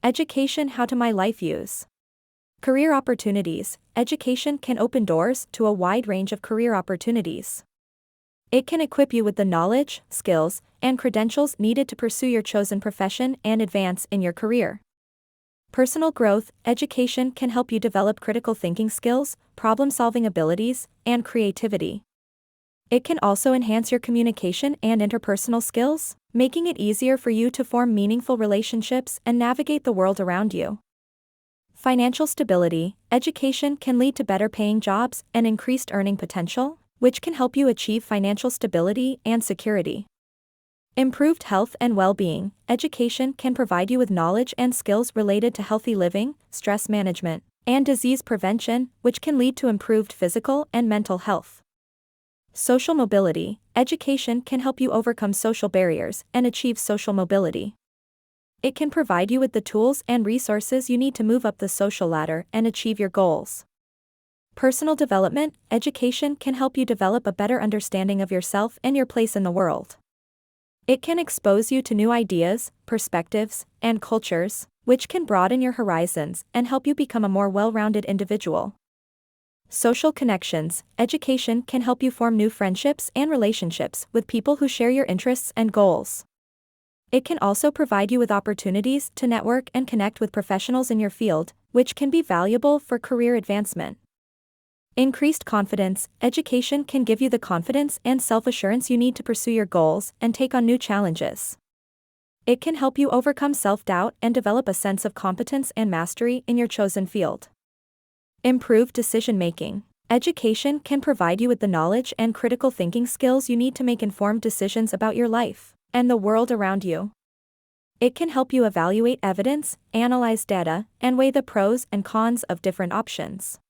Education how to my life use. Career opportunities. Education can open doors to a wide range of career opportunities. It can equip you with the knowledge, skills, and credentials needed to pursue your chosen profession and advance in your career. Personal growth. Education can help you develop critical thinking skills, problem-solving abilities, and creativity. It can also enhance your communication and interpersonal skills, making it easier for you to form meaningful relationships and navigate the world around you. Financial stability. Education can lead to better paying jobs and increased earning potential, which can help you achieve financial stability and security. Improved health and well-being. Education can provide you with knowledge and skills related to healthy living, stress management, and disease prevention, which can lead to improved physical and mental health. Social mobility. Education can help you overcome social barriers and achieve social mobility. It can provide you with the tools and resources you need to move up the social ladder and achieve your goals. Personal development. Education can help you develop a better understanding of yourself and your place in the world. It can expose you to new ideas, perspectives, and cultures, which can broaden your horizons and help you become a more well-rounded individual. Social connections. Education can help you form new friendships and relationships with people who share your interests and goals. It can also provide you with opportunities to network and connect with professionals in your field, which can be valuable for career advancement. Increased confidence. Education can give you the confidence and self-assurance you need to pursue your goals and take on new challenges. It can help you overcome self-doubt and develop a sense of competence and mastery in your chosen field. Improved decision-making. Education can provide you with the knowledge and critical thinking skills you need to make informed decisions about your life and the world around you. It can help you evaluate evidence, analyze data, and weigh the pros and cons of different options.